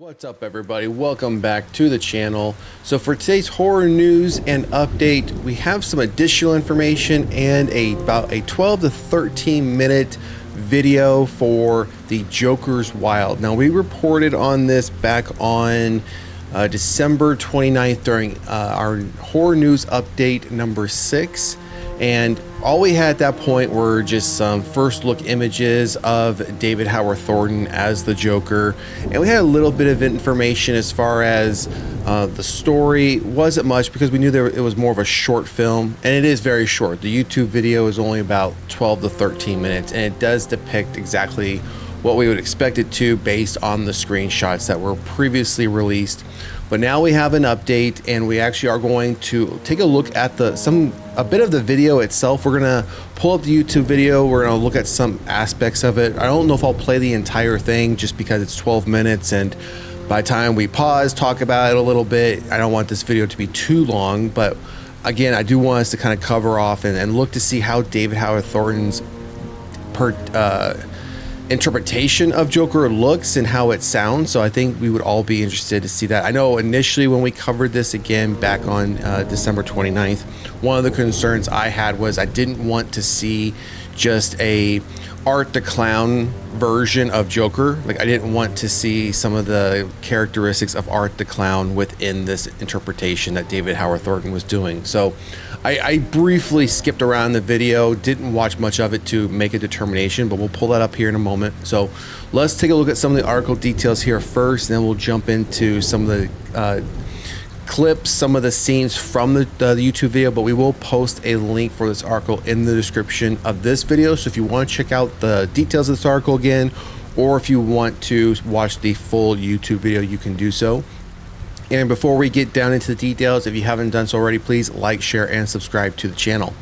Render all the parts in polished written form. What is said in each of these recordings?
What's up, everybody? Welcome back to the channel. So for today's horror news and update, we have some additional information and about a 12 to 13 minute video for the Joker's Wild. Now, we reported on this back on December 29th during our horror news update number 6. And all we had at that point were just some first look images of David Howard Thornton as the Joker. And we had a little bit of information as far as the story. Wasn't much because we knew it was more of a short film, and it is very short. The YouTube video is only about 12 to 13 minutes, and it does depict exactly what we would expect it to based on the screenshots that were previously released. But now we have an update, and we actually are going to take a look at a bit of the video itself. We're gonna pull up the YouTube video. We're gonna look at some aspects of it. I don't know if I'll play the entire thing just because it's 12 minutes, and by the time we pause, talk about it a little bit, I don't want this video to be too long. But again, I do want us to kind of cover off and look to see how David Howard Thornton's interpretation of Joker looks and how it sounds. So I think we would all be interested to see that. I know initially when we covered this again back on December 29th, one of the concerns I had was I didn't want to see just a Art the Clown version of Joker. Like, I didn't want to see some of the characteristics of Art the Clown within this interpretation that David Howard Thornton was doing. So I briefly skipped around the video, didn't watch much of it to make a determination, but we'll pull that up here in a moment. So let's take a look at some of the article details here first, and then we'll jump into some of the clips, some of the scenes from the YouTube video. But we will post a link for this article in the description of this video. So if you want to check out the details of this article again, or if you want to watch the full YouTube video, you can do so. And before we get down into the details, if you haven't done so already, please like, share, and subscribe to the channel.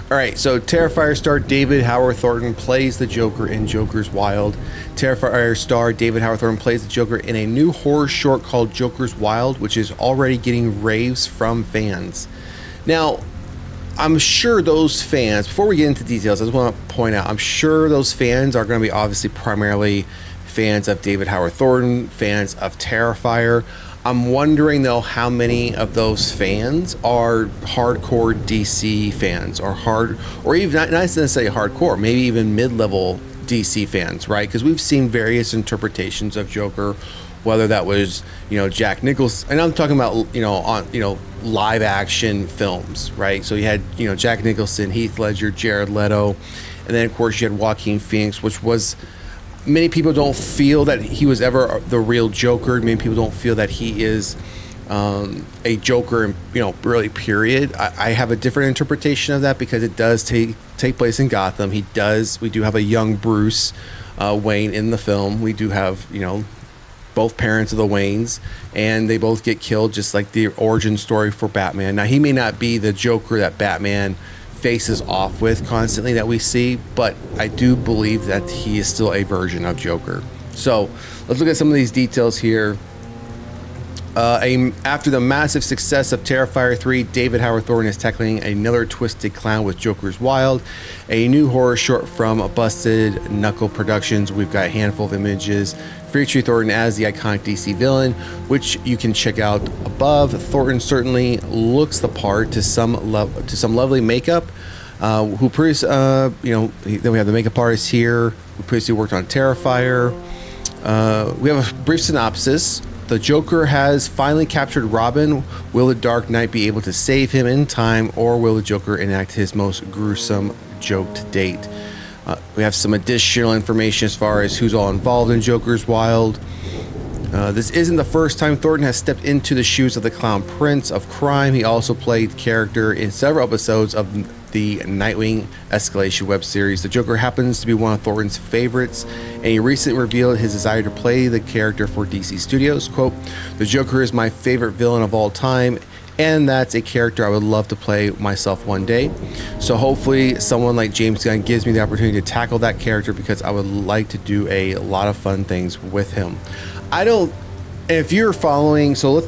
All right, so Terrifier star David Howard Thornton plays the Joker in Joker's Wild. Terrifier star David Howard Thornton plays the Joker in a new horror short called Joker's Wild, which is already getting raves from fans. Now, I'm sure those fans, before we get into details, I just want to point out, I'm sure those fans are going to be obviously primarily fans of David Howard Thornton, fans of Terrifier. I'm wondering though how many of those fans are hardcore DC fans, or even not necessarily hardcore, maybe even mid-level DC fans, right? Because we've seen various interpretations of Joker, whether that was, Jack Nicholson, and I'm talking about, on live action films, right? So you had, Jack Nicholson, Heath Ledger, Jared Leto, and then of course you had Joaquin Phoenix, which was, many people don't feel that he was ever the real Joker. Many people don't feel that he is a Joker, really, period. I have a different interpretation of that because it does take place in Gotham. We do have a young Bruce Wayne in the film. We do have, both parents of the Waynes, and they both get killed, just like the origin story for Batman. Now, he may not be the Joker that Batman faces off with constantly that we see, but I do believe that he is still a version of Joker. So let's look at some of these details here. After the massive success of Terrifier 3, David Howard Thornton is tackling another twisted clown with Joker's Wild, a new horror short from Busted Knuckle Productions. We've got a handful of images featuring Thornton as the iconic DC villain, which you can check out above. Thornton certainly looks the part to some lovely makeup. Then we have the makeup artist here who previously worked on Terrifier. We have a brief synopsis. The Joker has finally captured Robin. Will the Dark Knight be able to save him in time, or will the Joker enact his most gruesome joke to date? We have some additional information as far as who's all involved in Joker's Wild. This isn't the first time Thornton has stepped into the shoes of the Clown Prince of Crime. He also played character in several episodes of the Nightwing Escalation web series. The Joker happens to be one of Thornton's favorites, and he recently revealed his desire to play the character for DC Studios. Quote, "The Joker is my favorite villain of all time, and that's a character I would love to play myself one day. So hopefully someone like James Gunn gives me the opportunity to tackle that character, because I would like to do a lot of fun things with him." If you're following, so let's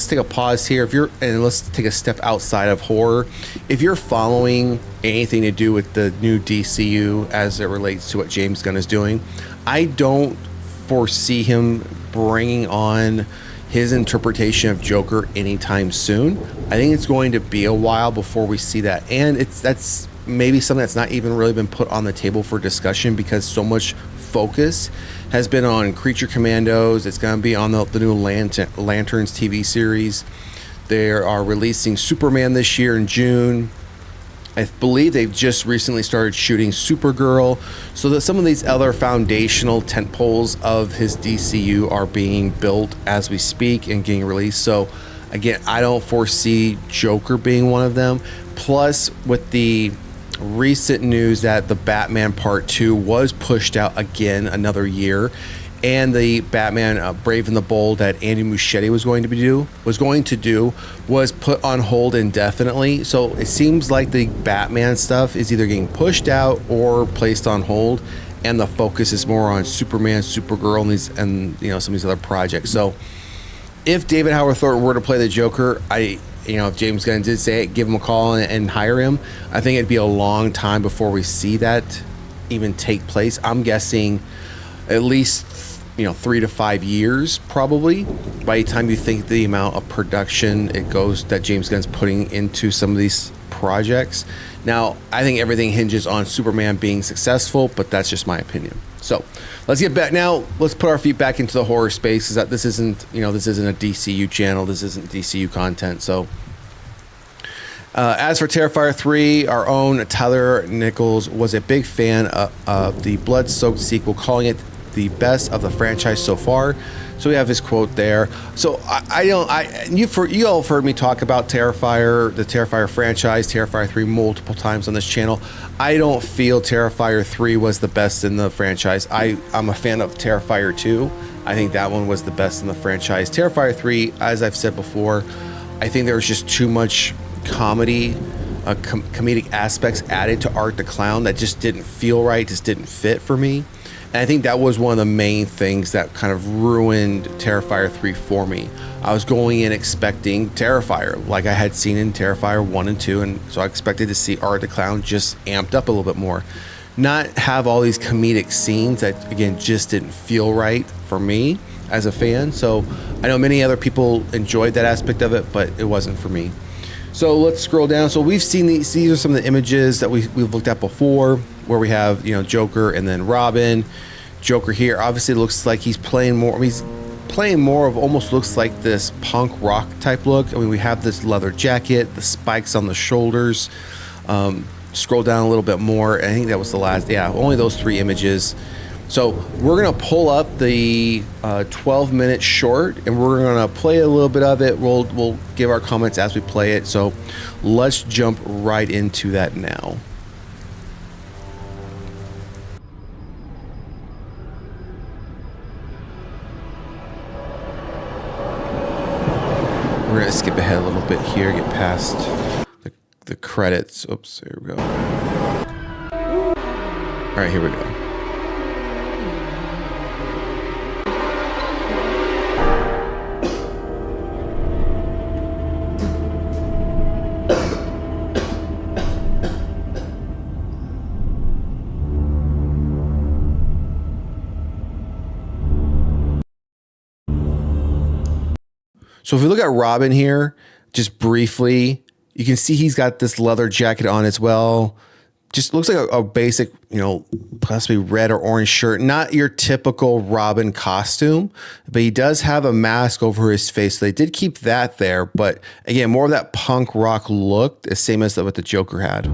take a pause here. Let's take a step outside of horror. If you're following anything to do with the new DCU as it relates to what James Gunn is doing, I don't foresee him bringing on his interpretation of Joker anytime soon. I think it's going to be a while before we see that, and that's maybe something that's not even really been put on the table for discussion because so much focus has been on Creature Commandos. It's going to be on the new Lanterns TV series. They are releasing Superman this year in June. I believe they've just recently started shooting Supergirl, so that some of these other foundational tentpoles of his DCU are being built as we speak and getting released. So again, I don't foresee Joker being one of them. Plus, with the recent news that the Batman Part 2 was pushed out again another year, and the Batman Brave and the Bold that Andy Muschietti was going to do was put on hold indefinitely. So it seems like the Batman stuff is either getting pushed out or placed on hold, and the focus is more on Superman, Supergirl, and some of these other projects. So if David Howard Thornton were to play the Joker, if James Gunn did say it, give him a call and hire him, I think it'd be a long time before we see that even take place. I'm guessing at least 3 to 5 years probably, by the time you think the amount of production that James Gunn's putting into some of these projects. Now, I think everything hinges on Superman being successful, but that's just my opinion. So let's get back now. Let's put our feet back into the horror space. Is that this isn't a DCU channel. This isn't DCU content. So as for Terrifier 3, our own Tyler Nichols was a big fan of the blood-soaked sequel, calling it the best of the franchise so far. So we have his quote there. So you all have heard me talk about Terrifier, the Terrifier franchise, Terrifier 3 multiple times on this channel. I don't feel Terrifier 3 was the best in the franchise. I'm a fan of Terrifier 2. I think that one was the best in the franchise. Terrifier 3, as I've said before, I think there was just too much comedy, comedic aspects added to Art the Clown that just didn't feel right, just didn't fit for me. And I think that was one of the main things that kind of ruined Terrifier 3 for me. I was going in expecting Terrifier, like I had seen in Terrifier 1 and 2, and so I expected to see Art the Clown just amped up a little bit more. Not have all these comedic scenes that, again, just didn't feel right for me as a fan. So I know many other people enjoyed that aspect of it, but it wasn't for me. So let's scroll down. So we've seen these are some of the images that we've looked at before, where we have, Joker and then Robin. Joker here obviously looks like he's playing more. He's playing more of, almost looks like this punk rock type look. I mean, we have this leather jacket, the spikes on the shoulders. Scroll down a little bit more. I think that was the last. Yeah, only those 3 images. So we're gonna pull up the 12-minute short, and we're gonna play a little bit of it. We'll give our comments as we play it. So let's jump right into that now. We're gonna skip ahead a little bit here, get past the credits. Oops, there we go. All right, here we go. So if we look at Robin here, just briefly, you can see he's got this leather jacket on as well. Just looks like a basic, possibly red or orange shirt. Not your typical Robin costume, but he does have a mask over his face. So they did keep that there. But again, more of that punk rock look, the same as what the Joker had.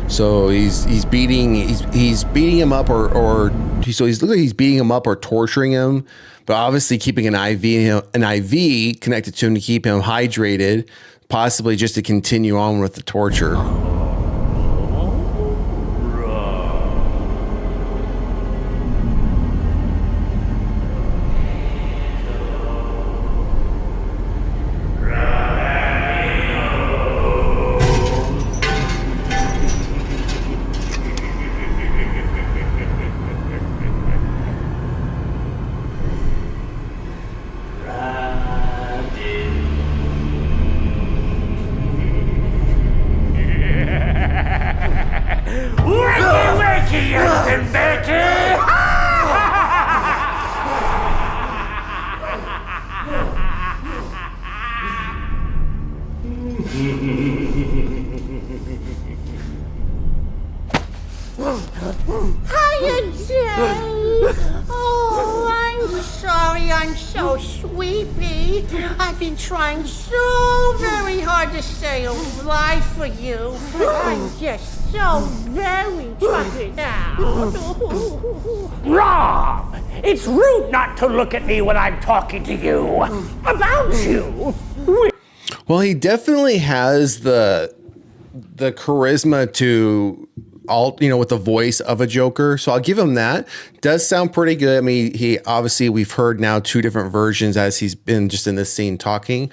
So he's beating him up or so he's looking like he's beating him up or torturing him, but obviously keeping an IV connected to him to keep him hydrated, possibly just to continue on with the torture. I'm so sleepy. I've been trying so very hard to stay alive for you. I'm just so very tired now. Rob! It's rude not to look at me when I'm talking to you. About you. Well, he definitely has the charisma to with the voice of a Joker. So I'll give him that. Does sound pretty good. I mean, he obviously, we've heard now 2 different versions as he's been just in this scene talking.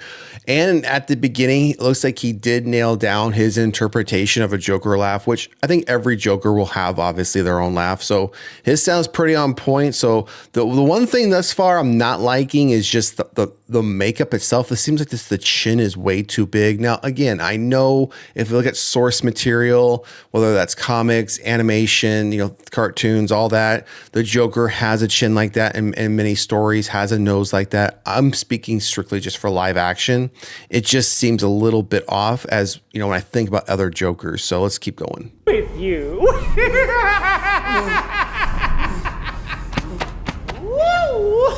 And at the beginning, it looks like he did nail down his interpretation of a Joker laugh, which I think every Joker will have obviously their own laugh. So his sounds pretty on point. So the one thing thus far I'm not liking is just the makeup itself. It seems like the chin is way too big. Now, again, I know if you look at source material, whether that's comics, animation, cartoons, all that, the Joker has a chin like that, and many stories has a nose like that. I'm speaking strictly just for live action. It just seems a little bit off as, when I think about other Jokers. So let's keep going. With you. Woo!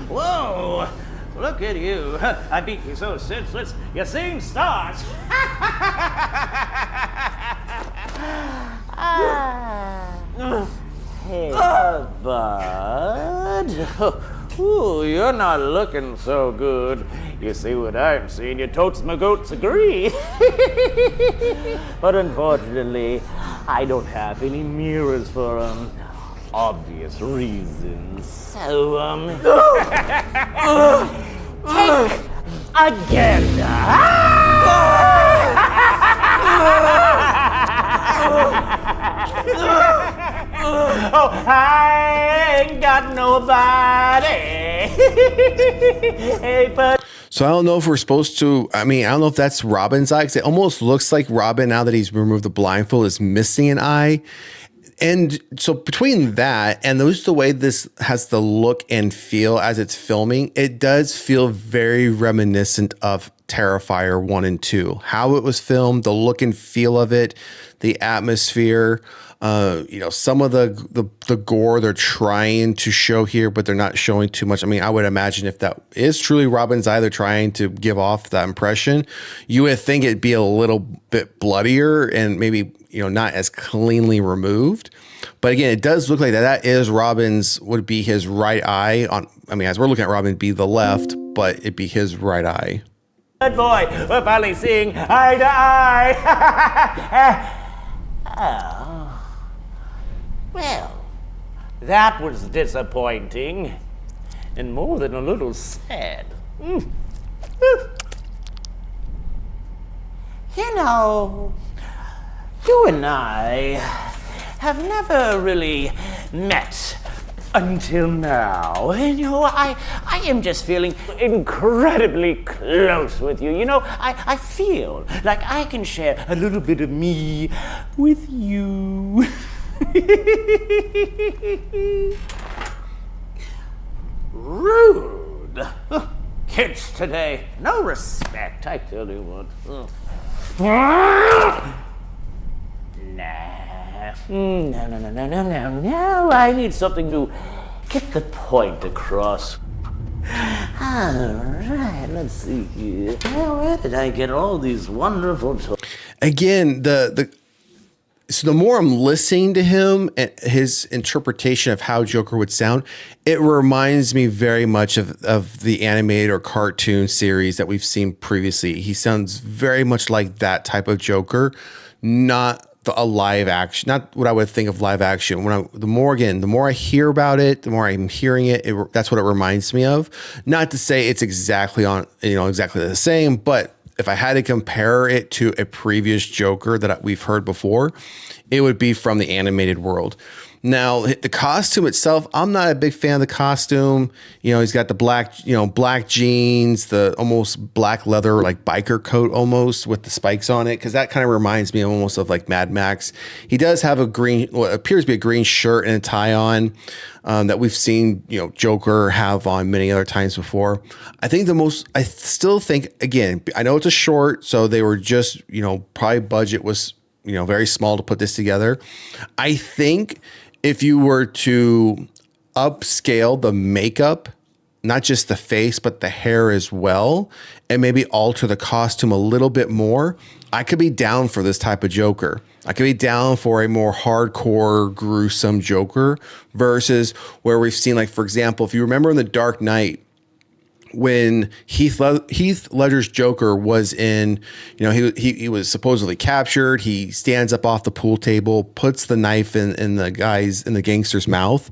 Whoa! Look at you. I beat you so senseless, you seem stars. Hey, bud. Ooh, you're not looking so good. You see what I'm seeing? Your totes my goats agree. But unfortunately, I don't have any mirrors for obvious reasons. So, take again. Oh, I ain't got nobody. Hey, but. So I don't know if we're supposed to, I don't know if that's Robin's eye, because it almost looks like Robin, now that he's removed the blindfold, is missing an eye. And so between that and the way this has the look and feel as it's filming, it does feel very reminiscent of Terrifier 1 and 2. How it was filmed, the look and feel of it, the atmosphere, some of the gore they're trying to show here, but they're not showing too much. I would imagine if that is truly Robin's eye, they're trying to give off that impression, you would think it'd be a little bit bloodier and maybe, not as cleanly removed. But again, it does look like that is Robin's, would be his right eye as we're looking at Robin, it'd be the left, but it'd be his right eye. Good boy, we're finally seeing eye to eye. Oh. Well, that was disappointing and more than a little sad. You and I have never really met until now. I am just feeling incredibly close with you. I feel like I can share a little bit of me with you. Rude. Kids today, no respect, I tell you what. No, I need something to get the point across. Alright, let's see here. Where did I get all these wonderful toys? Again, so the more I'm listening to him and his interpretation of how Joker would sound, it reminds me very much of the animated or cartoon series that we've seen previously. He sounds very much like that type of Joker, not a live action, not what I would think of live action. The more I hear about it, the more I'm hearing it, that's what it reminds me of. Not to say it's exactly the same, but if I had to compare it to a previous Joker that we've heard before, it would be from the animated world. Now, the costume itself, I'm not a big fan of the costume. He's got the black jeans, the almost black leather, like biker coat almost with the spikes on it, because that kind of reminds me almost of like Mad Max. He does have what appears to be a green shirt and a tie on that we've seen, Joker have on many other times before. I still think, again, I know it's a short, so they were just, probably budget was, very small to put this together. I think if you were to upscale the makeup, not just the face, but the hair as well, and maybe alter the costume a little bit more, I could be down for this type of Joker. I could be down for a more hardcore, gruesome Joker versus where we've seen, like, for example, if you remember in The Dark Knight, when Heath Ledger's Joker was in, he was supposedly captured. He stands up off the pool table, puts the knife in the gangster's mouth,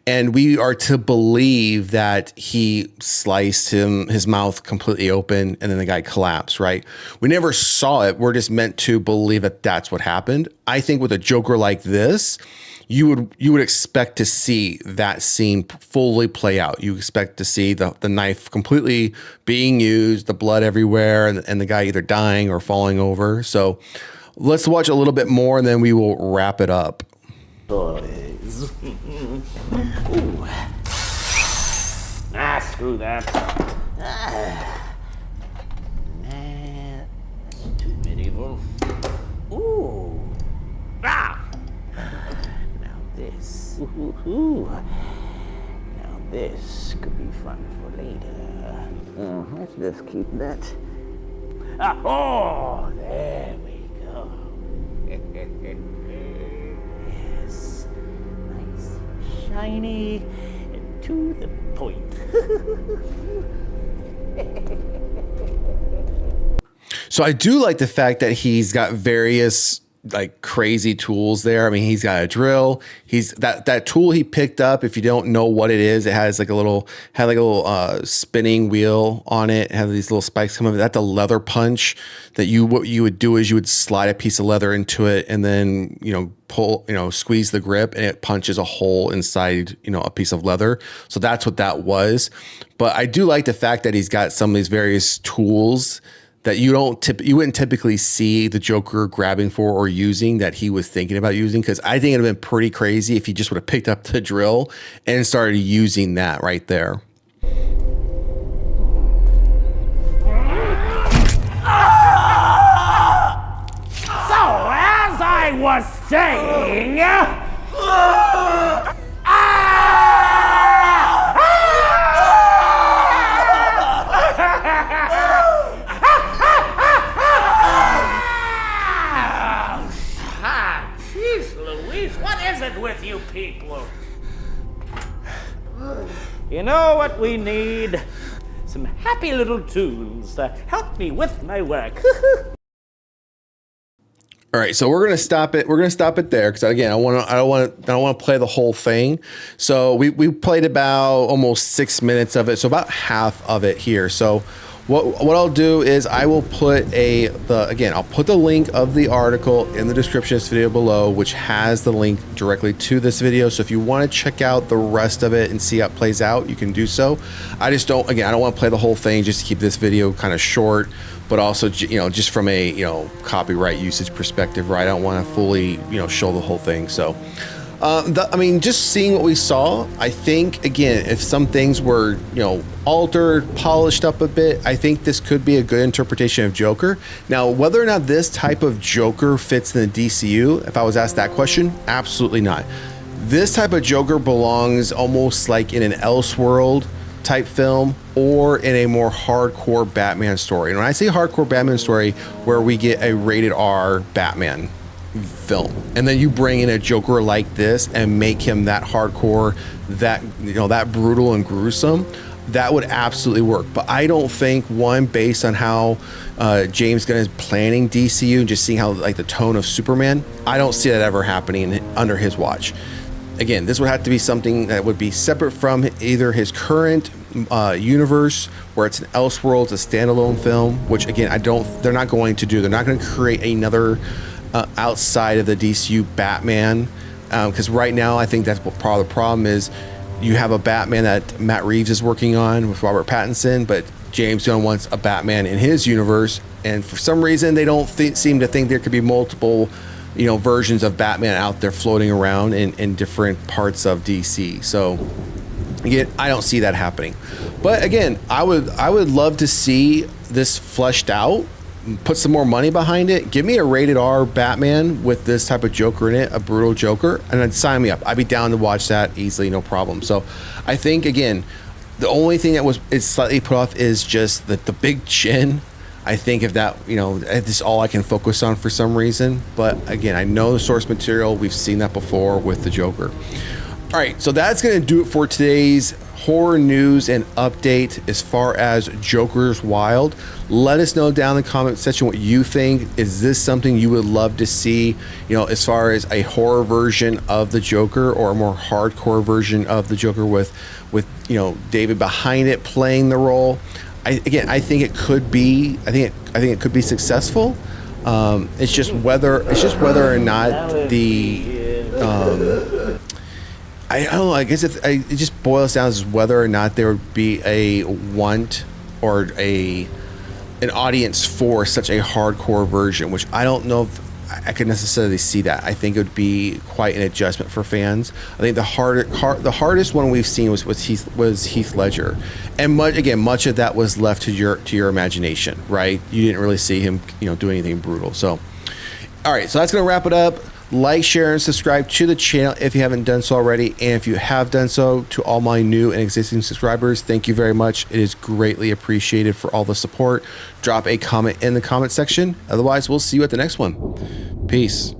and we are to believe that he sliced his mouth completely open, and then the guy collapsed. Right? We never saw it. We're just meant to believe that that's what happened. I think with a Joker like this, you would expect to see that scene fully play out. You expect to see the knife completely being used, the blood everywhere, and the guy either dying or falling over. So let's watch a little bit more, and then we will wrap it up. Boys. Ooh. Screw that. Nah, that's too medieval. Ooh. This. Now this could be fun for later. Let's just keep that. Oh, there we go. Yes, nice, shiny, and to the point. So I do like the fact that he's got various like crazy tools there. I mean, he's got a drill. He's that tool he picked up. If you don't know what it is, it has like a little spinning wheel on it. It has these little spikes coming up. That's a leather punch. What you would do is you would slide a piece of leather into it and then pull, squeeze the grip, and it punches a hole inside a piece of leather. So that's what that was. But I do like the fact that he's got some of these various tools that you wouldn't typically see the Joker grabbing for or using, that he was thinking about using. Because I think it'd have been pretty crazy if he just would have picked up the drill and started using that right there. So, as I was saying, what is it with you people? You know what we need? Some happy little tunes to help me with my work. All right, so we're gonna stop it. We're gonna stop it there because again, I don't want to play the whole thing. So we played about almost 6 minutes of it, so about half of it here. So what I'll do is I will put I'll put the link of the article in the description of this video below, which has the link directly to this video. So if you want to check out the rest of it and see how it plays out, you can do so. I don't want to play the whole thing just to keep this video kind of short, but also, just from a, copyright usage perspective, right? I don't want to fully, show the whole thing. So, just seeing what we saw, I think, again, if some things were, altered, polished up a bit, I think this could be a good interpretation of Joker. Now, whether or not this type of Joker fits in the DCU, if I was asked that question, absolutely not. This type of Joker belongs almost like in an Elseworld type film or in a more hardcore Batman story. And when I say hardcore Batman story, where we get a rated R Batman film, and then you bring in a Joker like this and make him that hardcore, that brutal and gruesome, that would absolutely work. But I don't think, based on how James Gunn is planning DCU and just seeing how the tone of Superman, I don't see that ever happening under his watch. Again, this would have to be something that would be separate from either his current universe, where it's an Elseworlds, a standalone film, which again, they're not going to do. They're not going to create another outside of the DCU Batman, because right now I think that's what part of the problem is. You have a Batman that Matt Reeves is working on with Robert Pattinson, but James Gunn wants a Batman in his universe, and for some reason they don't seem to think there could be multiple versions of Batman out there floating around in different parts of DC. So again, I don't see that happening. But again, I would love to see this fleshed out, put some more money behind it, give me a rated R Batman with this type of Joker in it, a brutal Joker, and then sign me up. I'd be down to watch that easily, no problem. So I think, again, the only thing that is slightly put off is just the big chin. I think if that, it's all I can focus on for some reason. But again, I know the source material. We've seen that before with the Joker. All right, so that's going to do it for today's horror news and update as far as Joker's Wild. Let us know down in the comment section what you think. Is this something you would love to see, as far as a horror version of the Joker or a more hardcore version of the Joker with David behind it playing the role? I think it could be. I think it could be successful. It's just whether or not the I don't know. I guess it just boils down to whether or not there would be a want or an audience for such a hardcore version, which I don't know if I could necessarily see that. I think it would be quite an adjustment for fans. I think the hardest one we've seen was Heath Ledger, and much of that was left to your imagination, right? You didn't really see him, do anything brutal. So, all right, so that's gonna wrap it up. Like, share, and subscribe to the channel if you haven't done so already. And if you have done so, to all my new and existing subscribers, thank you very much. It is greatly appreciated for all the support. Drop a comment in the comment section. Otherwise, we'll see you at the next one. Peace.